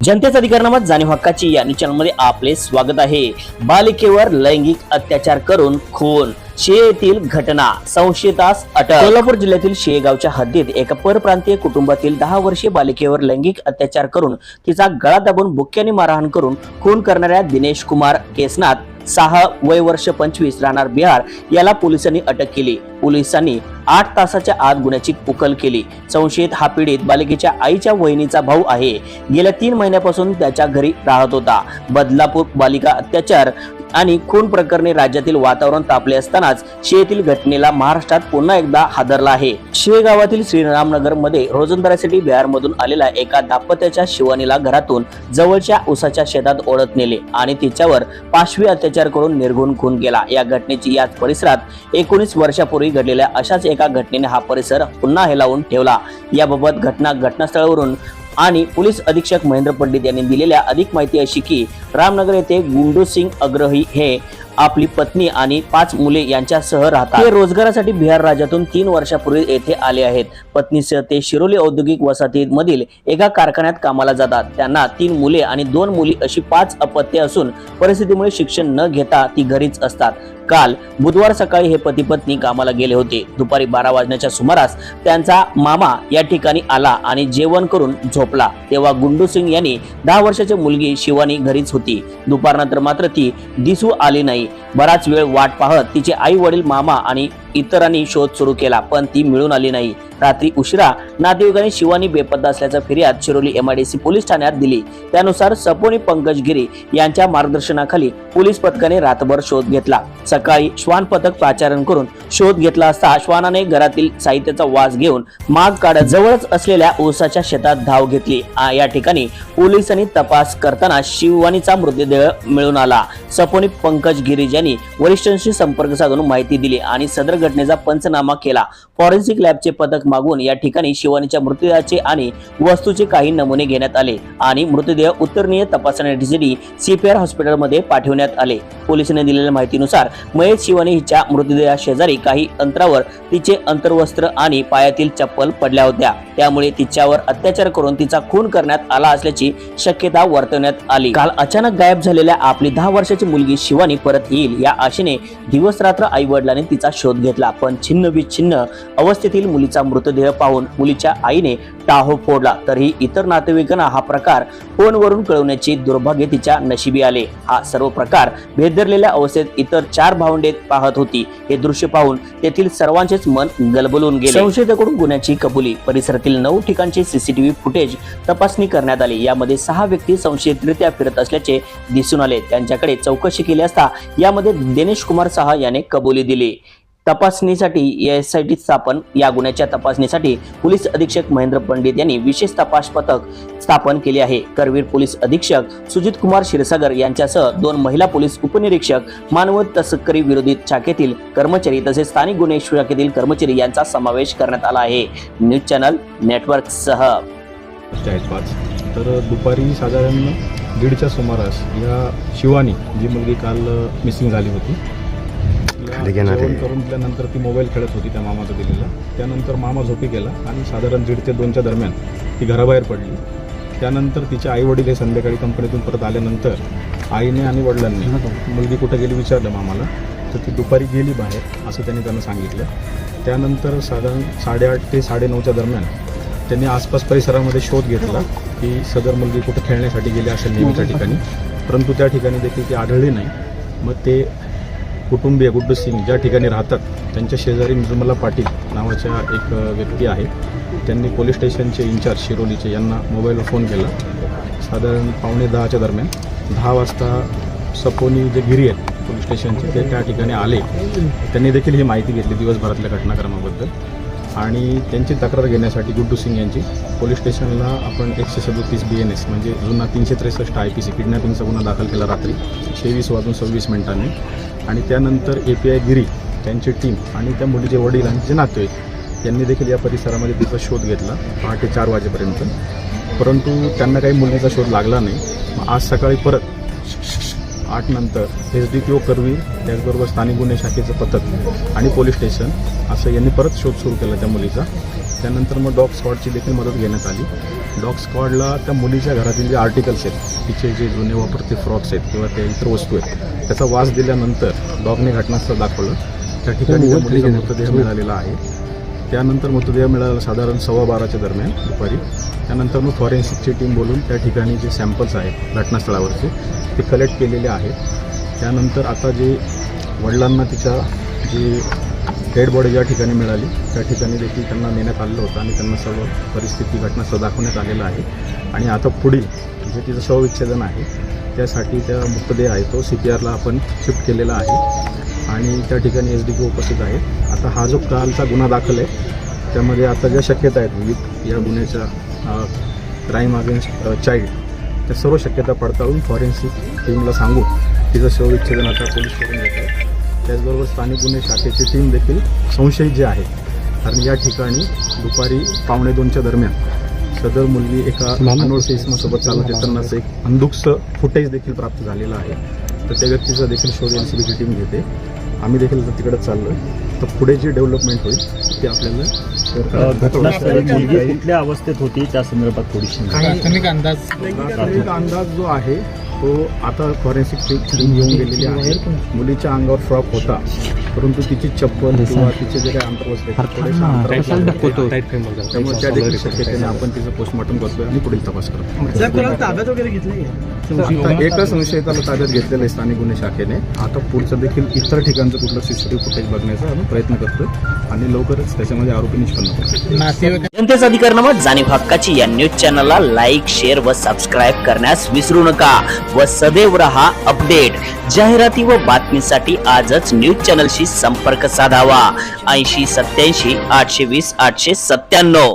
जनतेचा अधिकारनामा जाणीव हक्काची या चॅनलमध्ये आपले स्वागत आहे। बालिकेवर लैंगिक अत्याचार करून खून, शेळेतील घटना, संशयितास अटक। कोल्हापूर जिल्ह्यातील शेगावच्या हद्दीत एका परप्रांतीय कुटुंबातील 10 वर्षीय बालिकेवर लैंगिक अत्याचार करून तिचा गळा दाबून बुक्क्याने मारहाण करून खून करणाऱ्या दिनेश कुमार केसनाथ साहा वय वर्ष 25 राहणार बिहार याला पोलिसांनी अटक केली। पोलिसांनी 8 तासाच्या आत गुन्ह्याची उकल केली। संशयित हा पीडित बालिकेच्या आईच्या वहिनीचा भाऊ आहे। गेल्या 3 महिन्यापासून त्याच्या घरी राहत होता। बदलापूर बालिका अत्याचार आणि खून प्रकरणी राज्यातील वातावरण तापले असतानाच शेतील घटनेला महाराष्ट्रात पुन्हा एकदा हादरला आहे। शेगावातील श्रीरामनगर मध्ये रोजंदारीसाठी बिहारमधून आलेल्या एका दाम्पत्याच्या शिवानीला घरातून जवळच्या उसाच्या शेतात ओढत नेले आणि तिच्यावर पाशवी अत्याचार करून निर्घृण खून केला। या घटनेची याच परिसरात 19 वर्षापूर्वी घडलेल्या अशाच एका घटनेने हा परिसर पुन्हा हेलावून ठेवला। याबाबत घटनास्थळावरून आणि पोलीस अधीक्षक महेंद्र पंडित यांनी दिलेल्या अधिक माहिती अशी की रामनगर येथे गुंडू सिंग अग्रही हे आपली पत्नी आणि 5 मुले यांच्यासह राहतात। ते रोजगारासाठी बिहार राज्यातून 3 वर्षापूर्वी येथे आले आहेत। पत्नीसह ते शिरोली औद्योगिक वसाहतीमधील एका कारखान्यात कामाला जातात। त्यांना 3 मुले आणि 2 मुली अशी 5 अपत्ये असून परिस्थितीमुळे शिक्षण न घेता ती घरीच असतात। काल बुधवार सकाळी हे पती पत्नी कामाला गेले होते। दुपारी 12 वाजण्याच्या सुमारास त्यांचा मामा या ठिकाणी आला आणि जेवण करून झोपला। तेव्हा गुंडू सिंग यांनी 10 वर्षाची मुलगी शिवानी घरीच होती। दुपारनंतर मात्र ती दिसू आली नाही। बराच वेळ वाट पाहत तिचे आई वडील मामा आणि इतरांनी शोध सुरू केला, पण ती मिळून आली नाही। रात्री उशिरा नातेवाईकांनी शिवानी बेपत्ता असल्याचा फिर्याद शिरोली MIDC पोलीस ठाण्यात दिली। त्यानुसार सपोनी पंकज गिरी यांच्या मार्गदर्शनाखाली पोलीस पथकाने रात्रभर शोध घेतला। सकाळी श्वान पथक पाचारण करून शोध घेतला असता श्वानाने घरातील साहित्याचा वास घेऊन माग काढत जवळच असलेल्या ऊसाच्या शेतात धाव घेतली। या ठिकाणी पोलिसांनी तपास करताना शिवानीचा मृतदेह मिळून आला। सपोनी पंकज गिरी यांनी वरिष्ठांशी संपर्क साधून माहिती दिली आणि सदर घटनेचा पंचनामा केला। फॉरेन्सिक लॅबचे पथक मागून या ठिकाणी शिवानीच्या मृतदेहाचे आणि वस्तूचे काही नमुने घेण्यात आले आणि मृतदेह उत्तरनीय तपासण्यासाठी CPR हॉस्पिटलमध्ये पाठवण्यात आले। पोलिसांनी दिलेल्या माहितीनुसार मयत शिवानी हिच्या मृतदेहा शेजारी काही अंतरावर तिचे अंतर्वस्त्र आणि पायातील चप्पल पडल्या होत्या। त्यामुळे तिच्यावर अत्याचार करून तिचा खून करण्यात आला असल्याची शक्यता वर्तवण्यात आली। काल अचानक गायब झालेल्या आपली 10 वर्षाची मुलगी शिवानी परत येईल या आशेने दिवस रात्र आई वडिलांनी तिचा शोध घेतला, पण छिन्न विच्छिन्न अवस्थेतील मुलीचा मृतदेह पाहून मुलीच्या आईने टाहो फोडला। तरीही इतर नातेवाईकांना हा प्रकार फोनवरून कळवण्याचे दुर्भाग्य तिच्या नशिबी आले। हा सर्व प्रकार भेदरलेल्या अवस्थेत इतर 4 भावंडे पाहत होती। हे दृश्य पाहून तेथील सर्वांचेच मन गलबलून गेले। संशयिताकडून गुन्ह्याची कबुली। परिसरातील 9 ठिकाणचे CCTV फुटेज तपासणी करण्यात आली। यामध्ये 6 व्यक्ती संशयितरित्या फिरत असल्याचे दिसून आले। त्यांच्याकडे चौकशी केली असता यामध्ये दिनेश कुमार साहा याने कबुली दिली। तपासणीसाठी SIT स्थापन। या गुन्ह्याच्या तपासणीसाठी पोलीस अधीक्षक महेंद्र पंडित यांनी विशेष तपास पथक स्थापन केले आहे। करवीर पोलीस अधीक्षक सुजित कुमार क्षीरसागर यांच्यासह 2 महिला पोलीस उपनिरीक्षक, मानव तस्करी विरोधी शाखेतील कर्मचारी तसेच स्थानिक गुन्हे शाखेतील कर्मचारी यांचा समावेश करण्यात आला आहे। न्यूज चॅनल नेटवर्क सह तर दुपारी साधारण 1:30च्या सुमारास या शिवानी जी मुलगी काल मिसिंग झाली होती, जेवण करून दिल्यानंतर ती मोबाईल खेळत होती त्या मामाचा दिलेला। त्यानंतर मामा झोपी गेला आणि साधारण 1:30 ते 2च्या दरम्यान ती घराबाहेर पडली। त्यानंतर तिचे आई वडील हे संध्याकाळी कंपनीतून परत आल्यानंतर आईने आणि वडिलांनी मुलगी कुठं गेली विचारलं मामाला, तर ती दुपारी गेली बाहेर असं त्यांना सांगितलं। त्यानंतर साधारण 8:30 ते 9:30च्या दरम्यान त्यांनी आसपास परिसरामध्ये शोध घेतला की सदर मुलगी कुठं खेळण्यासाठी गेली असेल नेहमीच्या ठिकाणी, परंतु त्या ठिकाणी देखील ती आढळली नाही। मग ते कुटुंबीय गुड्डू सिंग ज्या ठिकाणी राहतात त्यांच्या शेजारी निर्मला पाटील नावाच्या एक व्यक्ती आहे, त्यांनी पोलीस स्टेशनचे इंचार्ज शिरोलीचे यांना मोबाईलवर फोन केला। साधारण 9:45च्या दरम्यान 10 वाजता सपोनी जे गिरी आहेत पोलीस स्टेशनचे ते त्या ठिकाणी आले। त्यांनी देखील ही माहिती घेतली दिवसभरातल्या घटनाक्रमाबद्दल आणि त्यांची तक्रार घेण्यासाठी गुड्डू सिंग यांची पोलीस स्टेशनला आपण 137 BNS म्हणजे जुना 363 IPC किडनॅपिंगचा गुन्हा दाखल केला रात्री 23:26 आणि त्यानंतर API गिरी त्यांची टीम आणि त्या मुलीचे वडील आणि जे नातेवाईक यांनी देखील या परिसरामध्ये तिचा शोध घेतला पहाटे 4 वाजेपर्यंत, परंतु त्यांना काही मुलीचा शोध लागला नाही। आज 8 नंतर SDPO करवीर, त्याचबरोबर स्थानिक गुन्हे शाखेचं पथक आणि पोलीस स्टेशन असं यांनी परत शोध सुरू केला त्या मुलीचा. त्यानंतर मग डॉग स्क्वॉडची देखील मदत घेण्यात आली. डॉग स्क्वॉडला त्या मुलीच्या घरातील जे आर्टिकल्स आहेत, तिचे जे जुने वापरते फ्रॉक्स आहेत किंवा त्या इतर वस्तू आहेत, त्याचा वास दिल्यानंतर डॉगने घटनास्थळ दाखवलं. त्या ठिकाणी त्या मुलीचा मृतदेह मिळालेला आहे. त्यानंतर मृतदेह मिळाला साधारण 12:15च्या दरम्यान दुपारी. त्यानंतर मग फॉरेन्सिकची टीम बोलून त्या ठिकाणी जे सॅम्पल्स आहेत घटनास्थळावरचे ते कलेक्ट केलेले आहेत. त्यानंतर आता जे वडिलांना तिच्या जी डेड बॉडी ज्या ठिकाणी मिळाली त्या ठिकाणी देखील त्यांना नेण्यात आलेलं होतं आणि त्यांना सर्व परिस्थिती घटनास्थळ दाखवण्यात आलेलं आहे. आणि आता पुढील जे तिचं शवविच्छेदन आहे त्यासाठी त्या मृतदेह आहे तो CPRला आपण शिफ्ट केलेला आहे आणि त्या ठिकाणी SDPO उपस्थित आहेत. आता हा जो कालचा गुन्हा दाखल आहे त्यामध्ये आता ज्या शक्यता आहेत विविध या गुन्ह्याच्या क्राईम अगेन्स्ट चाइल्ड त्या सर्व शक्यता पडताळून फॉरेन्सिक टीमला सांगून तिचं शवविच्छेदन आता पोलीस करून घेत आहेत. त्याचबरोबर स्थानिक गुन्हे शाखेची टीम देखील संशयित जे आहेत, कारण या ठिकाणी दुपारी 1:15च्या दरम्यान सदर मुलगी एका अनोळखी इसमासोबत चालत येतानाच एक अंधुकचं फुटेज देखील प्राप्त झालेलं आहे. तर त्या व्यक्तीचा देखील शोध NCBची टीम घेते. आम्ही देखील तिकडे चाललो आहे. तर पुढे जी डेव्हलपमेंट होईल ते आपल्याला घटनास्थळी मुलगी कुठल्या अवस्थेत होती त्या संदर्भात थोडीशी प्राथमिक अंदाज जो आहे तो आता फॉरेन्सिक टीम येऊन गेलेली आहे. मुलीच्या अंगावर फ्रॉक होता, परंतु तिची चप्पल किंवा तिचे जे काही अंतर्वस्त्र त्यामुळे त्या देखील शक्यतेने आपण तिचं पोस्टमॉर्टम करतोय आणि पुढील तपास करतो. आता एकच संशयिताला ताब्यात घेतलेलं आहे स्थानिक गुन्हे शाखेने. आता पुढचं देखील इतर ठिकाणचं कुठलं CCTV फुटेज बघण्याचा आम्ही प्रयत्न करतोय आणि लवकरच त्याच्यामध्ये आरोपी निष्पन्न करतो. जनतेचा अधिकारनामा जाणीव हक्काची या न्यूज चॅनलला लाईक, शेअर व सबस्क्राईब करण्यास विसरू नका व सदैव रहा अपडेट. जाहिराती व बातमीसाठी आजच न्यूज चॅनलशी संपर्क साधावा. 80 87 820 897.